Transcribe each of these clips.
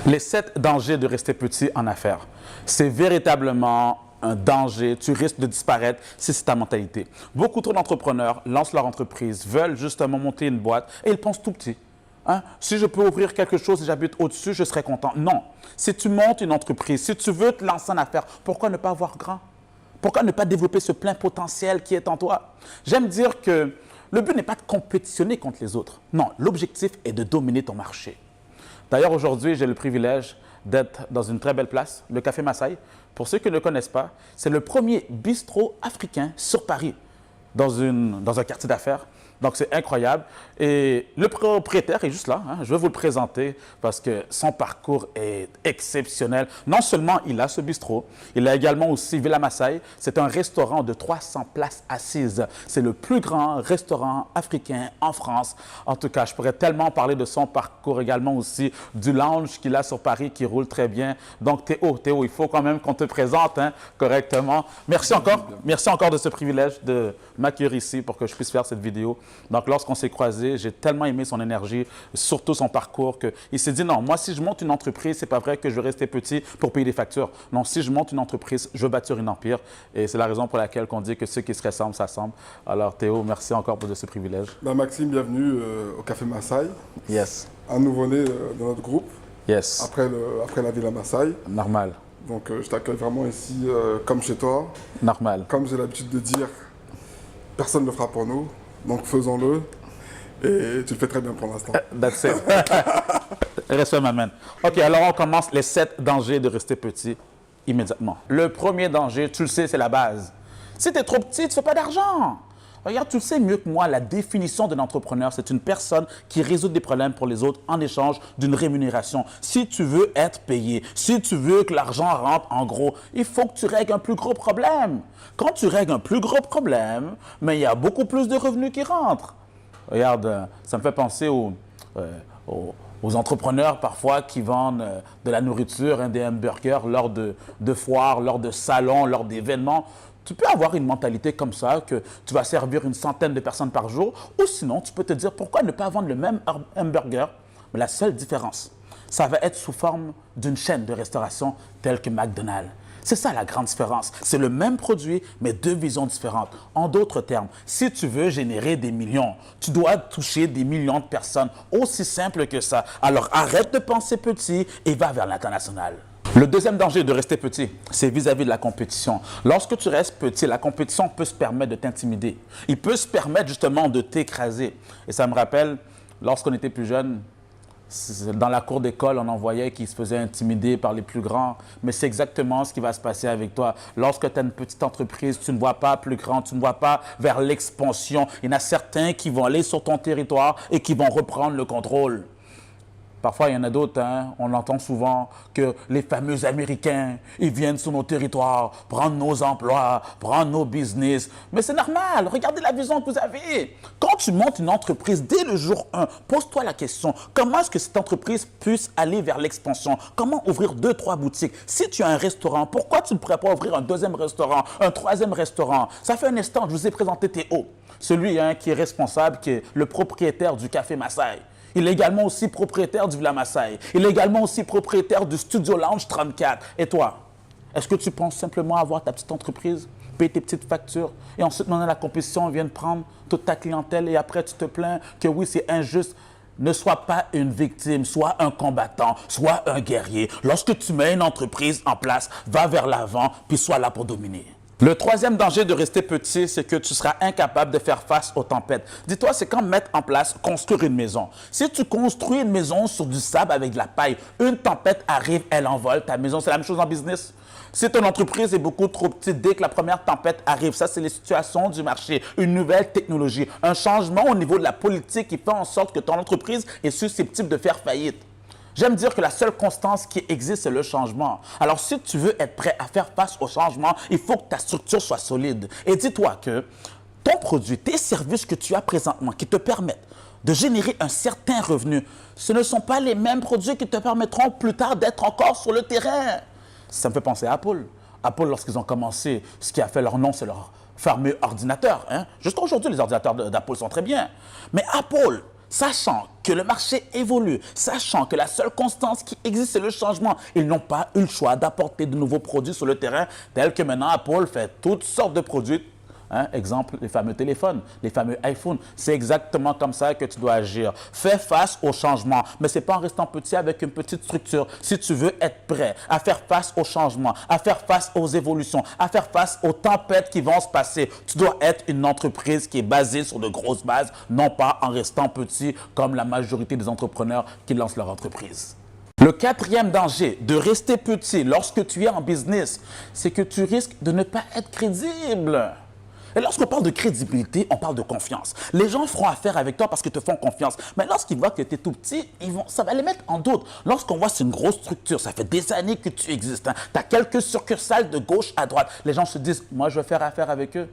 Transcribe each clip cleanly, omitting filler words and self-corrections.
Les 7 dangers de rester petit en affaires. C'est véritablement un danger. Tu risques de disparaître si c'est ta mentalité. Beaucoup trop d'entrepreneurs lancent leur entreprise, veulent justement monter une boîte et ils pensent tout petit. Hein? Si je peux ouvrir quelque chose et j'habite au-dessus, je serai content. Non. Si tu montes une entreprise, si tu veux te lancer en affaires, pourquoi ne pas voir grand? Pourquoi ne pas développer ce plein potentiel qui est en toi? J'aime dire que le but n'est pas de compétitionner contre les autres. Non, l'objectif est de dominer ton marché. D'ailleurs, aujourd'hui, j'ai le privilège d'être dans une très belle place, le Café Massaï. Pour ceux qui ne le connaissent pas, c'est le premier bistrot africain sur Paris, dans un quartier d'affaires. Donc, c'est incroyable. Et le propriétaire est juste là. Hein. Je vais vous le présenter parce que son parcours est exceptionnel. Non seulement il a ce bistrot, il a également aussi Villa Massaï. C'est un restaurant de 300 places assises. C'est le plus grand restaurant africain en France. En tout cas, je pourrais tellement parler de son parcours également aussi, du lounge qu'il a sur Paris qui roule très bien. Donc, Théo, il faut quand même qu'on te présente correctement. Merci encore de ce privilège de m'accueillir ici pour que je puisse faire cette vidéo. Donc, lorsqu'on s'est croisés, j'ai tellement aimé son énergie, surtout son parcours, qu'il s'est dit non, moi, si je monte une entreprise, c'est pas vrai que je vais rester petit pour payer des factures. Non, si je monte une entreprise, je veux bâtir un empire. Et c'est la raison pour laquelle on dit que ceux qui se ressemblent s'assemblent. Alors, Théo, merci encore pour ce privilège. Maxime, bienvenue au Café Massaï. Yes. Un nouveau-né de notre groupe. Yes. Après la Villa Massaï. Normal. Donc, je t'accueille vraiment ici comme chez toi. Normal. Comme j'ai l'habitude de dire, personne ne le fera pour nous. Donc faisons-le et tu le fais très bien pour l'instant. That's it. Respect, ma man. OK, alors on commence les 7 dangers de rester petit immédiatement. Le premier danger, tu le sais, c'est la base. Si tu es trop petit, tu ne fais pas d'argent. Regarde, tu le sais mieux que moi, la définition d'un entrepreneur, c'est une personne qui résout des problèmes pour les autres en échange d'une rémunération. Si tu veux être payé, si tu veux que l'argent rentre en gros, il faut que tu règles un plus gros problème. Quand tu règles un plus gros problème, mais il y a beaucoup plus de revenus qui rentrent. Regarde, ça me fait penser aux entrepreneurs parfois qui vendent de la nourriture, des hamburgers lors de foires, lors de salons, lors d'événements. Tu peux avoir une mentalité comme ça, que tu vas servir une centaine de personnes par jour, ou sinon, tu peux te dire pourquoi ne pas vendre le même hamburger, mais la seule différence, ça va être sous forme d'une chaîne de restauration telle que McDonald's. C'est ça la grande différence. C'est le même produit, mais 2 visions différentes. En d'autres termes, si tu veux générer des millions, tu dois toucher des millions de personnes. Aussi simple que ça. Alors arrête de penser petit et va vers l'international. Le deuxième danger de rester petit, c'est vis-à-vis de la compétition. Lorsque tu restes petit, la compétition peut se permettre de t'intimider. Il peut se permettre justement de t'écraser. Et ça me rappelle, lorsqu'on était plus jeune, dans la cour d'école, on en voyait qui se faisaient intimider par les plus grands. Mais c'est exactement ce qui va se passer avec toi. Lorsque tu as une petite entreprise, tu ne vois pas plus grand, tu ne vois pas vers l'expansion. Il y en a certains qui vont aller sur ton territoire et qui vont reprendre le contrôle. Parfois, il y en a d'autres, on entend souvent que les fameux Américains, ils viennent sur nos territoires, prendre nos emplois, prendre nos business. Mais c'est normal, regardez la vision que vous avez. Quand tu montes une entreprise, dès le jour 1, pose-toi la question, comment est-ce que cette entreprise puisse aller vers l'expansion? Comment ouvrir 2, 3 boutiques? Si tu as un restaurant, pourquoi tu ne pourrais pas ouvrir un 2e restaurant, un 3e restaurant? Ça fait un instant, je vous ai présenté Théo, celui qui est responsable, qui est le propriétaire du Café Massaï. Il est également aussi propriétaire du Villa Massaï. Il est également aussi propriétaire du Studio Lounge 34. Et toi, est-ce que tu penses simplement avoir ta petite entreprise, payer tes petites factures et ensuite, maintenant, la compétition vient de prendre toute ta clientèle et après, tu te plains que oui, c'est injuste? Ne sois pas une victime, sois un combattant, sois un guerrier. Lorsque tu mets une entreprise en place, va vers l'avant puis sois là pour dominer. Le 3e danger de rester petit, c'est que tu seras incapable de faire face aux tempêtes. Dis-toi, c'est comme mettre en place, construire une maison. Si tu construis une maison sur du sable avec de la paille, une tempête arrive, elle envole ta maison. C'est la même chose en business. Si ton entreprise est beaucoup trop petite, dès que la première tempête arrive, ça c'est les situations du marché, une nouvelle technologie, un changement au niveau de la politique qui fait en sorte que ton entreprise est susceptible de faire faillite. J'aime dire que la seule constance qui existe, c'est le changement. Alors, si tu veux être prêt à faire face au changement, il faut que ta structure soit solide. Et dis-toi que ton produit, tes services que tu as présentement qui te permettent de générer un certain revenu, ce ne sont pas les mêmes produits qui te permettront plus tard d'être encore sur le terrain. Ça me fait penser à Apple. Apple, lorsqu'ils ont commencé, ce qui a fait leur nom, c'est leur fameux ordinateur. Jusqu'à aujourd'hui, les ordinateurs d'Apple sont très bien. Mais Apple, sachant que le marché évolue, sachant que la seule constance qui existe, c'est le changement. Ils n'ont pas eu le choix d'apporter de nouveaux produits sur le terrain, tels que maintenant Apple fait toutes sortes de produits. Exemple, les fameux téléphones, les fameux iPhones. C'est exactement comme ça que tu dois agir. Fais face au changement, mais ce n'est pas en restant petit avec une petite structure. Si tu veux être prêt à faire face au changement, à faire face aux évolutions, à faire face aux tempêtes qui vont se passer, tu dois être une entreprise qui est basée sur de grosses bases, non pas en restant petit comme la majorité des entrepreneurs qui lancent leur entreprise. Le quatrième danger de rester petit lorsque tu es en business, c'est que tu risques de ne pas être crédible. Et lorsqu'on parle de crédibilité, on parle de confiance. Les gens feront affaire avec toi parce qu'ils te font confiance. Mais lorsqu'ils voient que tu es tout petit, ça va les mettre en doute. Lorsqu'on voit que c'est une grosse structure, ça fait des années que tu existes, tu as quelques succursales de gauche à droite, les gens se disent, moi je vais faire affaire avec eux.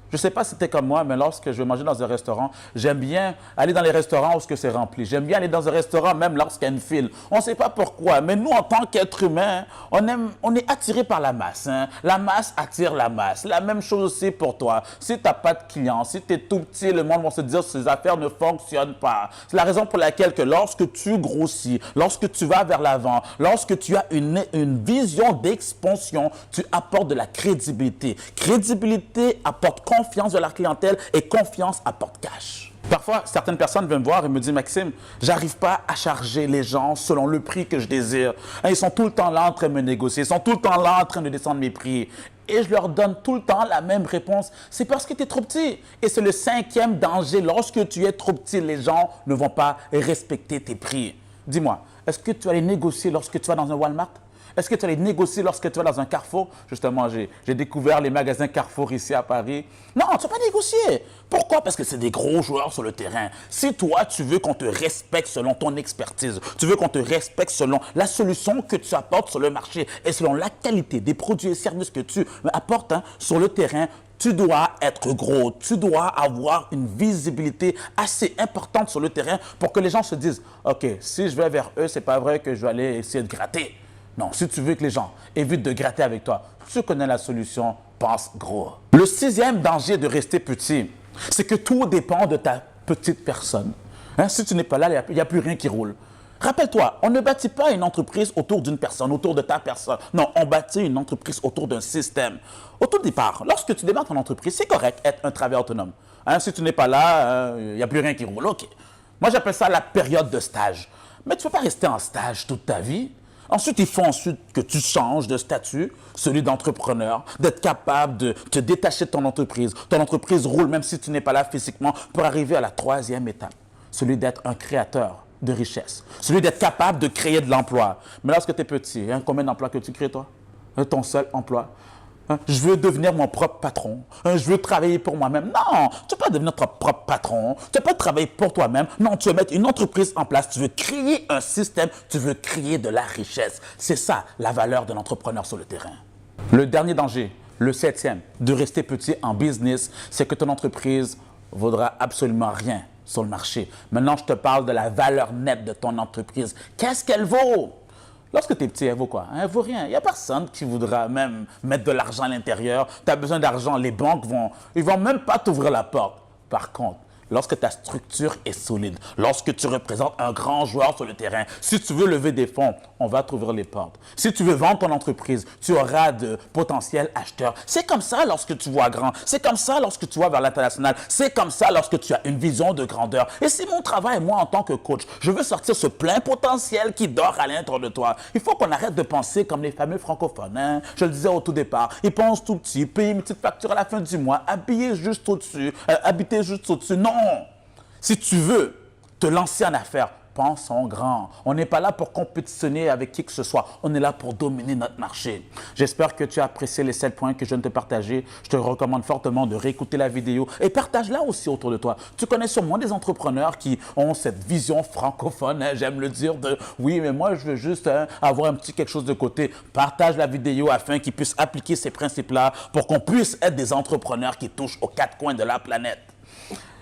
Je ne sais pas si c'était comme moi, mais lorsque je vais manger dans un restaurant, j'aime bien aller dans les restaurants où c'est rempli. J'aime bien aller dans un restaurant même lorsqu'il y a une file. On ne sait pas pourquoi, mais nous, en tant qu'êtres humains, on est attiré par la masse. La masse attire la masse. La même chose aussi pour toi. Si tu n'as pas de clients, si tu es tout petit, le monde va se dire que ces affaires ne fonctionnent pas. C'est la raison pour laquelle que lorsque tu grossis, lorsque tu vas vers l'avant, lorsque tu as une vision d'expansion, tu apportes de la crédibilité. Crédibilité apporte confiance de la clientèle et confiance apporte cash. Parfois, certaines personnes viennent me voir et me disent « Maxime, j'arrive pas à charger les gens selon le prix que je désire. Ils sont tout le temps là en train de me négocier, ils sont tout le temps là en train de descendre mes prix. » Et je leur donne tout le temps la même réponse. C'est parce que tu es trop petit. Et c'est le cinquième danger. Lorsque tu es trop petit, les gens ne vont pas respecter tes prix. Dis-moi, est-ce que tu vas les négocier lorsque tu vas dans un Walmart? Est-ce que tu vas les négocier lorsque tu vas dans un Carrefour? Justement, j'ai découvert les magasins Carrefour ici à Paris. Non, tu ne vas pas négocier. Pourquoi? Parce que c'est des gros joueurs sur le terrain. Si toi, tu veux qu'on te respecte selon ton expertise, tu veux qu'on te respecte selon la solution que tu apportes sur le marché et selon la qualité des produits et services que tu apportes sur le terrain, tu dois être gros, tu dois avoir une visibilité assez importante sur le terrain pour que les gens se disent « Ok, si je vais vers eux, c'est pas vrai que je vais aller essayer de gratter. » Non, si tu veux que les gens évitent de gratter avec toi, tu connais la solution, pense gros. Le sixième danger de rester petit, c'est que tout dépend de ta petite personne. Si tu n'es pas là, il n'y a plus rien qui roule. Rappelle-toi, on ne bâtit pas une entreprise autour d'une personne, autour de ta personne. Non, on bâtit une entreprise autour d'un système. Au tout départ, lorsque tu démarres ton entreprise, c'est correct être un travailleur autonome. Si tu n'es pas là, il n'y a plus rien qui roule. OK. Moi, j'appelle ça la période de stage. Mais tu ne peux pas rester en stage toute ta vie. Ensuite, il faut que tu changes de statut, celui d'entrepreneur, d'être capable de te détacher de ton entreprise. Ton entreprise roule même si tu n'es pas là physiquement pour arriver à la troisième étape, celui d'être un créateur de richesse, celui d'être capable de créer de l'emploi. Mais lorsque tu es petit, combien d'emplois que tu crées toi? Ton seul emploi? Je veux devenir mon propre patron. Je veux travailler pour moi-même. Non, tu ne veux pas devenir ton propre patron. Tu ne veux pas travailler pour toi-même. Non, tu veux mettre une entreprise en place. Tu veux créer un système. Tu veux créer de la richesse. C'est ça, la valeur de l'entrepreneur sur le terrain. Le dernier danger, le septième, de rester petit en business, c'est que ton entreprise ne vaudra absolument rien sur le marché. Maintenant, je te parle de la valeur nette de ton entreprise. Qu'est-ce qu'elle vaut? Lorsque tu es petit, elle vaut quoi? Elle vaut rien. Il n'y a personne qui voudra même mettre de l'argent à l'intérieur. Tu as besoin d'argent, les banques ils vont même pas t'ouvrir la porte. Par contre, lorsque ta structure est solide, lorsque tu représentes un grand joueur sur le terrain, si tu veux lever des fonds, on va t'ouvrir les portes. Si tu veux vendre ton entreprise, tu auras de potentiels acheteurs. C'est comme ça lorsque tu vois grand. C'est comme ça lorsque tu vois vers l'international. C'est comme ça lorsque tu as une vision de grandeur. Et c'est mon travail, moi, en tant que coach. Je veux sortir ce plein potentiel qui dort à l'intérieur de toi. Il faut qu'on arrête de penser comme les fameux francophones. Je le disais au tout départ. Ils pensent tout petit, payer une petite facture à la fin du mois, habiller juste au-dessus, habiter juste au-dessus. Non! Si tu veux te lancer en affaires, pense en grand. On n'est pas là pour compétitionner avec qui que ce soit. On est là pour dominer notre marché. J'espère que tu as apprécié les 7 points que je viens de te partager. Je te recommande fortement de réécouter la vidéo et partage-la aussi autour de toi. Tu connais sûrement des entrepreneurs qui ont cette vision francophone, j'aime le dire, de oui, mais moi, je veux juste avoir un petit quelque chose de côté. Partage la vidéo afin qu'ils puissent appliquer ces principes-là pour qu'on puisse être des entrepreneurs qui touchent aux 4 coins de la planète.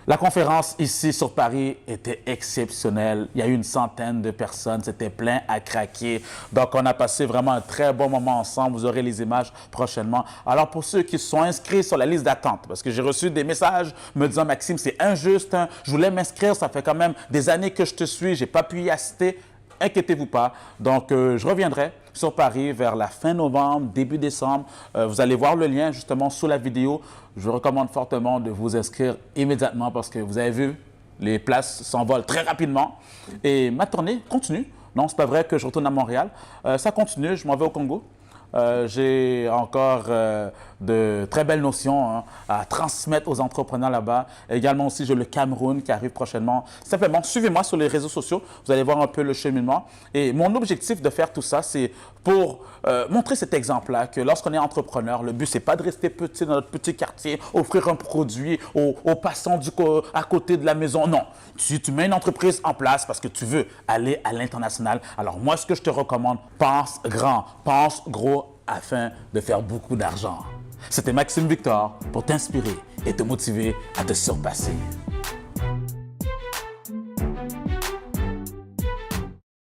La conférence ici sur Paris était exceptionnelle. Il y a eu une centaine de personnes, c'était plein à craquer. Donc, on a passé vraiment un très bon moment ensemble. Vous aurez les images prochainement. Alors, pour ceux qui sont inscrits sur la liste d'attente, parce que j'ai reçu des messages me disant « Maxime, c'est injuste, hein. Je voulais m'inscrire, ça fait quand même des années que je te suis, je n'ai pas pu y assister. » Inquiétez-vous pas. Donc, je reviendrai sur Paris vers la fin novembre, début décembre. Vous allez voir le lien justement sous la vidéo. Je vous recommande fortement de vous inscrire immédiatement parce que vous avez vu, les places s'envolent très rapidement. Et ma tournée continue. Non, c'est pas vrai que je retourne à Montréal. Ça continue, je m'en vais au Congo. J'ai encore de très belles notions hein, à transmettre aux entrepreneurs là-bas. Également aussi, j'ai le Cameroun qui arrive prochainement. Simplement, suivez-moi sur les réseaux sociaux. Vous allez voir un peu le cheminement. Et mon objectif de faire tout ça, c'est pour montrer cet exemple-là que lorsqu'on est entrepreneur, le but, c'est pas de rester petit dans notre petit quartier, offrir un produit aux passants à côté de la maison. Non, si tu mets une entreprise en place parce que tu veux aller à l'international, alors moi, ce que je te recommande, pense grand, pense gros afin de faire beaucoup d'argent. C'était Maxime Victor pour t'inspirer et te motiver à te surpasser.